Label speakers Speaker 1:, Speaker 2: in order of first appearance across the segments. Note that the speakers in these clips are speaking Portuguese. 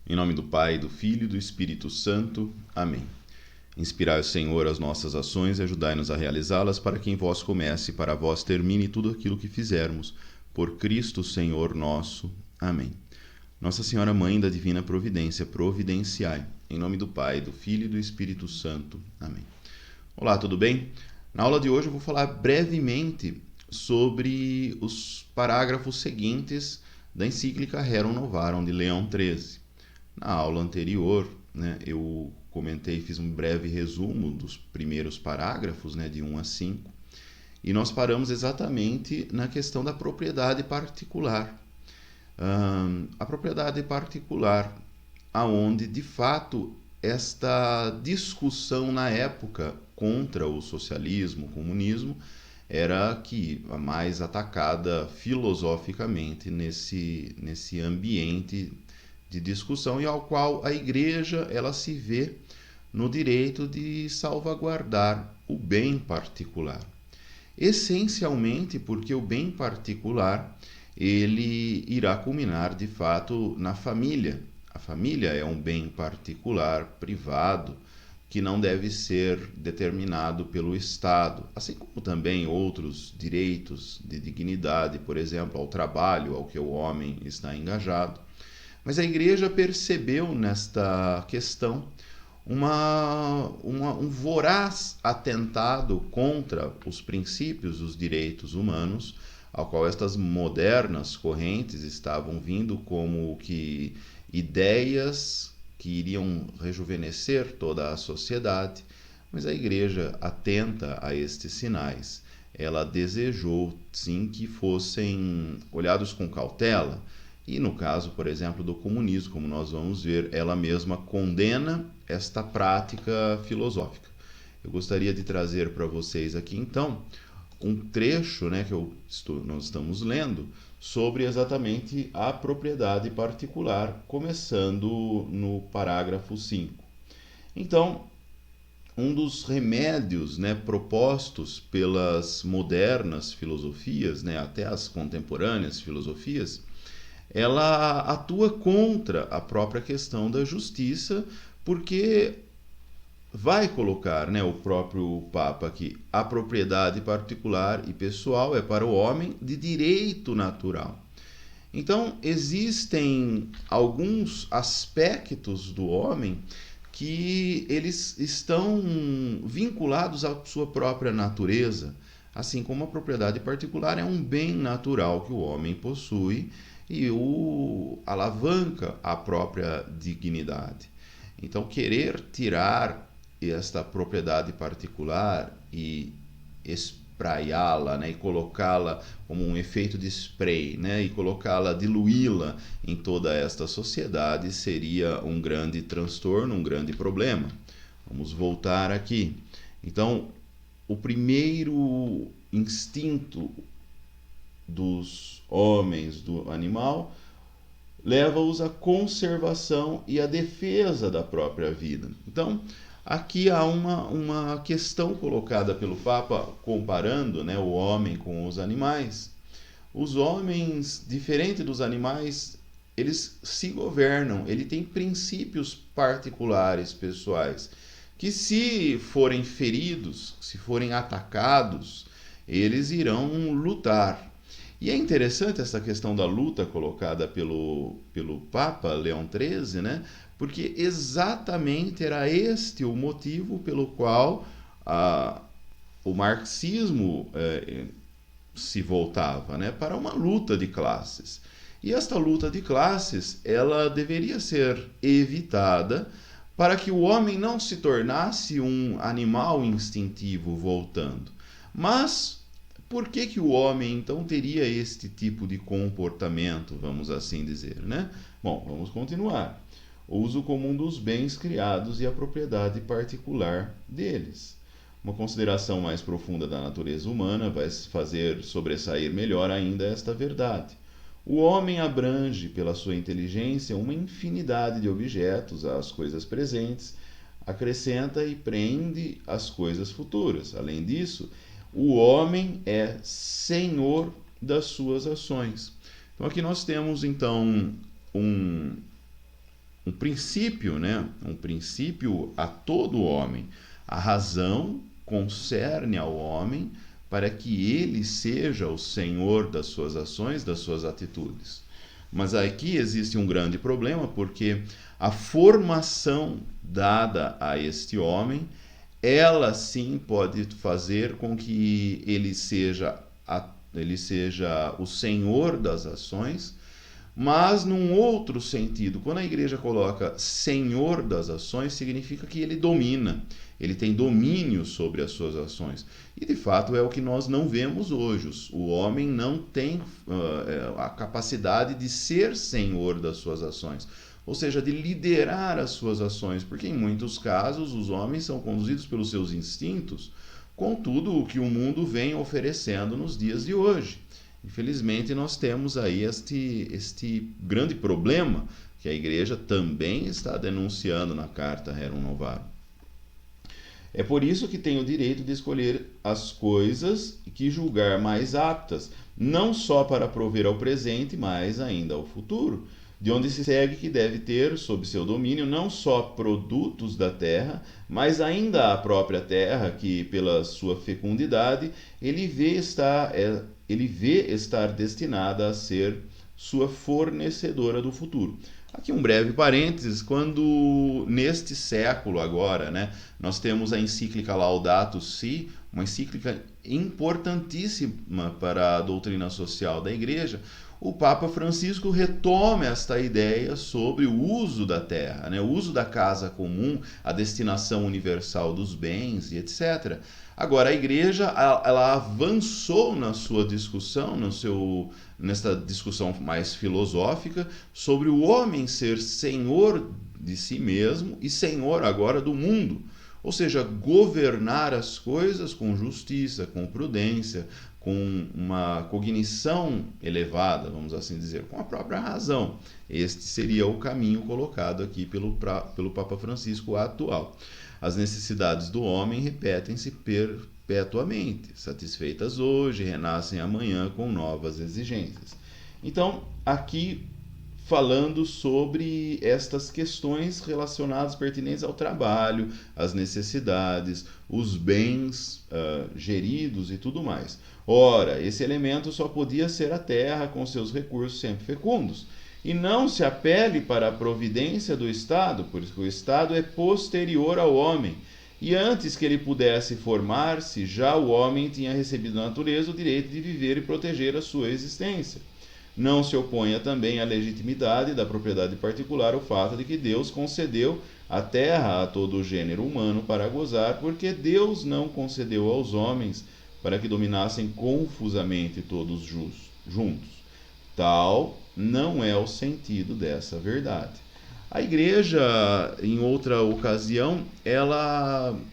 Speaker 1: Em nome do Pai, do Filho e do Espírito Santo. Amém. Inspirai o Senhor as nossas ações e ajudai-nos a realizá-las, para que em vós comece e para vós termine tudo aquilo que fizermos. Por Cristo Senhor nosso. Amém. Nossa Senhora Mãe da Divina Providência, providenciai. Em nome do Pai, do Filho e do Espírito Santo. Amém. Olá, tudo bem? Na aula de hoje eu vou falar brevemente sobre os parágrafos seguintes da encíclica Rerum Novarum de Leão XIII. Na aula anterior, eu comentei, fiz um breve resumo dos primeiros parágrafos, de 1 a 5, e nós paramos exatamente na questão da propriedade particular. A propriedade particular, aonde, de fato, esta discussão na época contra o socialismo, o comunismo, era a mais atacada filosoficamente nesse ambiente de discussão, e ao qual a Igreja ela se vê no direito de salvaguardar o bem particular. Essencialmente porque o bem particular ele irá culminar de fato na família. A família é um bem particular, privado, que não deve ser determinado pelo Estado, assim como também outros direitos de dignidade, por exemplo, ao trabalho, ao que o homem está engajado. Mas a Igreja percebeu nesta questão um voraz atentado contra os princípios dos direitos humanos, ao qual estas modernas correntes estavam vindo como que ideias que iriam rejuvenescer toda a sociedade, mas a Igreja, atenta a estes sinais, ela desejou sim que fossem olhados com cautela. E no caso, por exemplo, do comunismo, como nós vamos ver, ela mesma condena esta prática filosófica. Eu gostaria de trazer para vocês aqui, então, um trecho nós estamos lendo sobre exatamente a propriedade particular, começando no parágrafo 5. Então, um dos remédios propostos pelas modernas filosofias, até as contemporâneas filosofias, ela atua contra a própria questão da justiça, porque vai colocar, o próprio Papa aqui, a propriedade particular e pessoal é para o homem de direito natural. Então, existem alguns aspectos do homem que eles estão vinculados à sua própria natureza, assim como a propriedade particular é um bem natural que o homem possui e o alavanca a própria dignidade. Então, querer tirar esta propriedade particular e espraiá-la, e colocá-la como um efeito de spray, e colocá-la, diluí-la em toda esta sociedade, seria um grande transtorno, um grande problema. Vamos voltar aqui. Então, o primeiro instinto dos homens, do animal, leva-os à conservação e à defesa da própria vida. Então, aqui há uma questão colocada pelo Papa, comparando o homem com os animais. Os homens, diferente dos animais, eles se governam, ele tem princípios particulares, pessoais, que se forem feridos, se forem atacados, eles irão lutar. E é interessante essa questão da luta colocada pelo Papa Leão XIII, porque exatamente era este o motivo pelo qual o marxismo se voltava, para uma luta de classes. E esta luta de classes, ela deveria ser evitada para que o homem não se tornasse um animal instintivo voltando. Mas por que o homem, então, teria este tipo de comportamento, vamos assim dizer, Bom, vamos continuar. O uso comum dos bens criados e a propriedade particular deles. Uma consideração mais profunda da natureza humana vai fazer sobressair melhor ainda esta verdade. O homem abrange, pela sua inteligência, uma infinidade de objetos às coisas presentes, acrescenta e prende as coisas futuras. Além disso, o homem é senhor das suas ações. Então aqui nós temos então um princípio, né? Um princípio a todo homem. A razão concerne ao homem para que ele seja o senhor das suas ações, das suas atitudes. Mas aqui existe um grande problema, porque a formação dada a este homem, ela sim pode fazer com que ele seja o senhor das ações, mas num outro sentido. Quando a igreja coloca senhor das ações, significa que ele domina, ele tem domínio sobre as suas ações. E de fato é o que nós não vemos hoje. O homem não tem a capacidade de ser senhor das suas ações, ou seja, de liderar as suas ações, porque em muitos casos os homens são conduzidos pelos seus instintos, com tudo o que o mundo vem oferecendo nos dias de hoje. Infelizmente, nós temos aí este grande problema que a igreja também está denunciando na carta Rerum Novarum. É por isso que tem o direito de escolher as coisas que julgar mais aptas, não só para prover ao presente, mas ainda ao futuro, de onde se segue que deve ter sob seu domínio não só produtos da terra, mas ainda a própria terra, que pela sua fecundidade ele vê estar destinada a ser sua fornecedora do futuro. Aqui um breve parênteses, quando neste século agora, né, nós temos a encíclica Laudato Si, uma encíclica importantíssima para a doutrina social da igreja, o Papa Francisco retoma esta ideia sobre o uso da terra, né, o uso da casa comum, a destinação universal dos bens e etc. Agora, a igreja ela avançou na sua discussão, nesta discussão mais filosófica, sobre o homem ser senhor de si mesmo e senhor agora do mundo. Ou seja, governar as coisas com justiça, com prudência, com uma cognição elevada, vamos assim dizer, com a própria razão. Este seria o caminho colocado aqui pelo Papa Francisco atual. As necessidades do homem repetem-se perpetuamente, satisfeitas hoje, renascem amanhã com novas exigências. Então, aqui falando sobre estas questões relacionadas, pertinentes ao trabalho, às necessidades, os bens geridos e tudo mais. Ora, esse elemento só podia ser a terra com seus recursos sempre fecundos. E não se apele para a providência do Estado, porque o Estado é posterior ao homem. E antes que ele pudesse formar-se, já o homem tinha recebido da natureza o direito de viver e proteger a sua existência. Não se oponha também à legitimidade da propriedade particular o fato de que Deus concedeu a terra a todo o gênero humano para gozar, porque Deus não concedeu aos homens para que dominassem confusamente todos juntos. Tal não é o sentido dessa verdade. A igreja, em outra ocasião,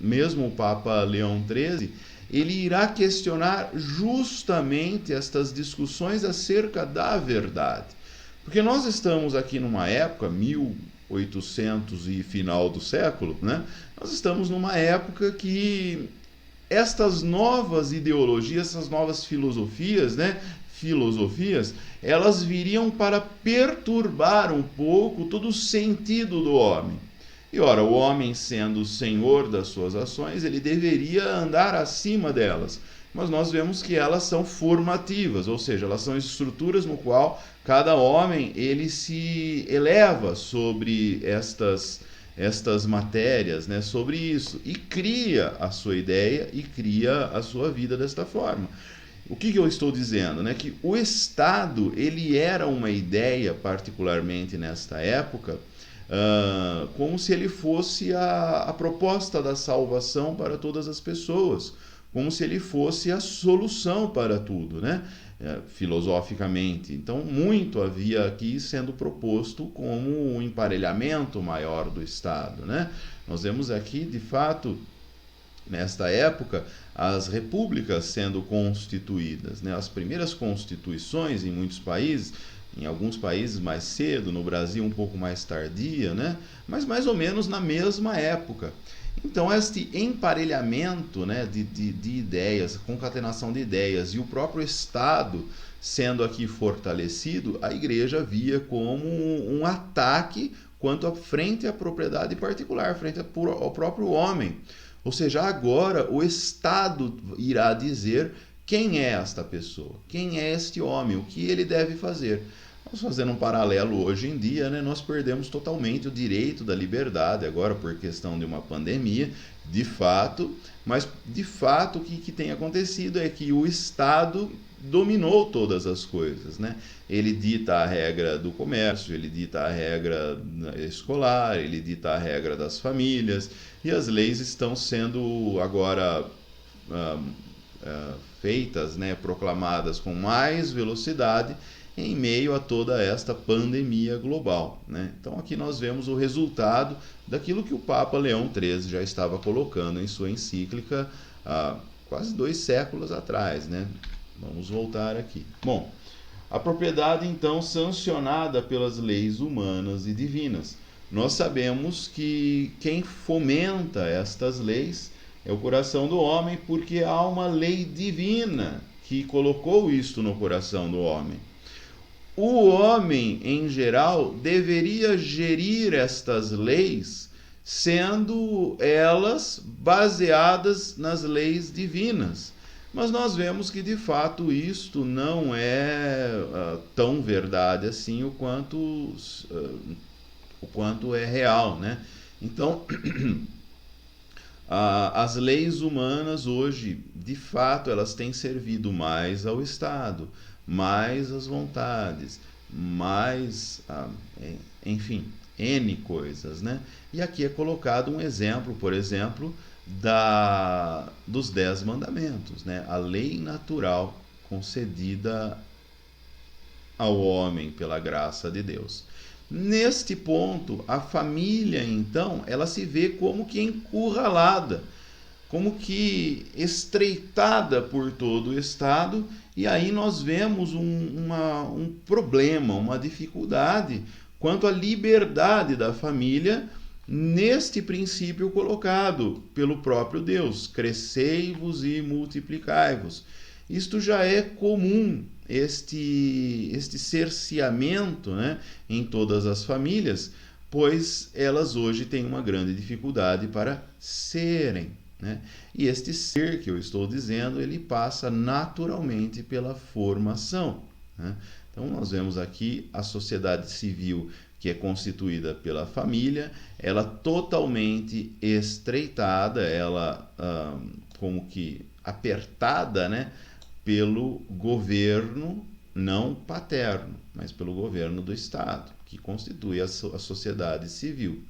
Speaker 1: mesmo o Papa Leão XIII, ele irá questionar justamente estas discussões acerca da verdade. Porque nós estamos aqui numa época, 1800 e final do século, né? Nós estamos numa época que estas novas ideologias, essas novas filosofias, né? Elas viriam para perturbar um pouco todo o sentido do homem. E ora, o homem sendo o senhor das suas ações, ele deveria andar acima delas. Mas nós vemos que elas são formativas, ou seja, elas são estruturas no qual cada homem ele se eleva sobre estas matérias, né, sobre isso, e cria a sua ideia e cria a sua vida desta forma. O que eu estou dizendo? Né? Que o Estado ele era uma ideia, particularmente nesta época, como se ele fosse a proposta da salvação para todas as pessoas, como se ele fosse a solução para tudo, né? Filosoficamente. Então, muito havia aqui sendo proposto como um emparelhamento maior do Estado, né? Nós vemos aqui, de fato, nesta época, as repúblicas sendo constituídas, né? As primeiras constituições em muitos países, em alguns países mais cedo, no Brasil um pouco mais tardia, né? Mas mais ou menos na mesma época. Então, este emparelhamento, né, de ideias, concatenação de ideias e o próprio Estado sendo aqui fortalecido, a igreja via como um ataque quanto frente à propriedade particular, frente ao próprio homem. Ou seja, agora o Estado irá dizer quem é esta pessoa, quem é este homem, o que ele deve fazer. Nós fazendo um paralelo hoje em dia, né, nós perdemos totalmente o direito da liberdade, agora por questão de uma pandemia, de fato, mas de fato o que tem acontecido é que o Estado dominou todas as coisas, né? Ele dita a regra do comércio, ele dita a regra escolar, ele dita a regra das famílias, e as leis estão sendo agora feitas, né, proclamadas com mais velocidade em meio a toda esta pandemia global, né? Então aqui nós vemos o resultado daquilo que o Papa Leão XIII já estava colocando em sua encíclica há quase 2 séculos atrás, né? Vamos voltar aqui. Bom, a propriedade então sancionada pelas leis humanas e divinas. Nós sabemos que quem fomenta estas leis é o coração do homem, porque há uma lei divina que colocou isto no coração do homem. O homem, em geral, deveria gerir estas leis, sendo elas baseadas nas leis divinas. Mas nós vemos que, de fato, isto não é tão verdade assim o quanto é real, né? Então, as leis humanas hoje, de fato, elas têm servido mais ao Estado, mais às vontades, mais, enfim, N coisas, né? E aqui é colocado um exemplo, por exemplo, dos 10 mandamentos, né? A lei natural concedida ao homem pela graça de Deus. Neste ponto, a família, então, ela se vê como que encurralada, como que estreitada por todo o Estado, e aí nós vemos um problema, uma dificuldade quanto à liberdade da família neste princípio colocado pelo próprio Deus: crescei-vos e multiplicai-vos. Isto já é comum, este cerceamento, né, em todas as famílias, pois elas hoje têm uma grande dificuldade para serem, né? E este ser que eu estou dizendo, ele passa naturalmente pela formação, né? Então nós vemos aqui a sociedade civil, que é constituída pela família, ela totalmente estreitada, ela como que apertada, né, pelo governo não paterno, mas pelo governo do Estado, que constitui a sociedade civil.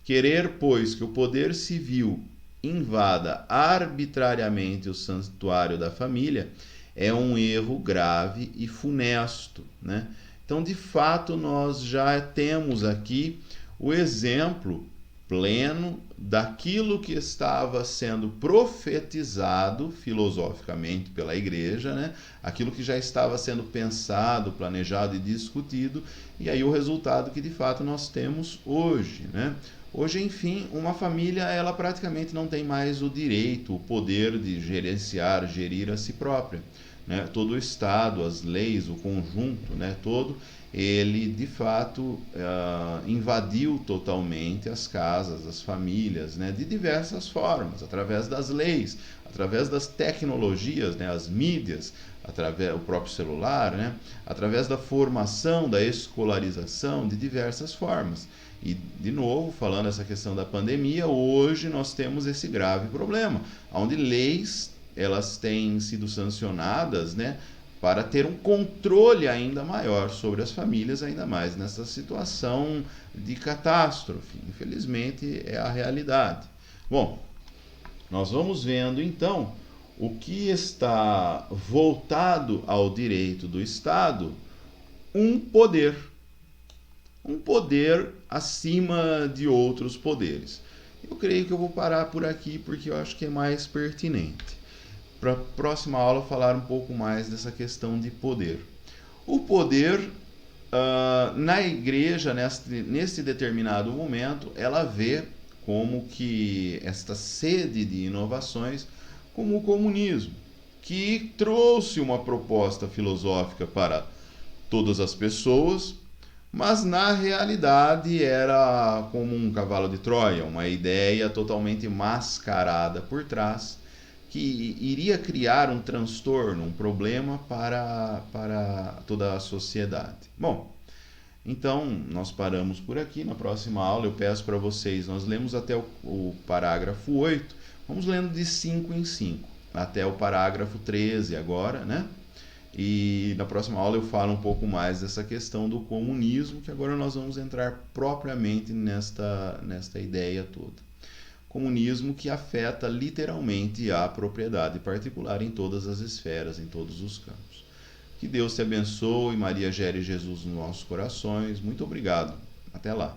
Speaker 1: Querer, pois, que o poder civil invada arbitrariamente o santuário da família é um erro grave e funesto, né? Então, de fato, nós já temos aqui o exemplo pleno daquilo que estava sendo profetizado filosoficamente pela igreja, né? Aquilo que já estava sendo pensado, planejado e discutido, e aí o resultado que de fato nós temos hoje, né? Hoje, enfim, uma família, ela praticamente não tem mais o direito, o poder de gerir a si própria, né? Todo o Estado, as leis, o conjunto, né, todo, ele de fato invadiu totalmente as casas, as famílias, né, de diversas formas, através das leis, através das tecnologias, né, as mídias, através do próprio celular, né, através da formação, da escolarização, de diversas formas. E, de novo, falando essa questão da pandemia, hoje nós temos esse grave problema, onde leis, elas têm sido sancionadas, né, para ter um controle ainda maior sobre as famílias, ainda mais nessa situação de catástrofe. Infelizmente, é a realidade. Bom, nós vamos vendo, então, o que está voltado ao direito do Estado, um poder acima de outros poderes. Eu creio que eu vou parar por aqui, porque eu acho que é mais pertinente. Para a próxima aula falar um pouco mais dessa questão de poder. O poder, na igreja, nesse determinado momento, ela vê como que esta sede de inovações como o comunismo, que trouxe uma proposta filosófica para todas as pessoas, mas na realidade era como um cavalo de Troia, uma ideia totalmente mascarada por trás, que iria criar um transtorno, um problema para toda a sociedade. Bom, então nós paramos por aqui. Na próxima aula eu peço para vocês, nós lemos até o parágrafo 8, vamos lendo de 5 em 5, até o parágrafo 13 agora, né? E na próxima aula eu falo um pouco mais dessa questão do comunismo, que agora nós vamos entrar propriamente nesta ideia toda. Comunismo que afeta literalmente a propriedade particular em todas as esferas, em todos os campos. Que Deus te abençoe, Maria gere Jesus nos nossos corações. Muito obrigado. Até lá.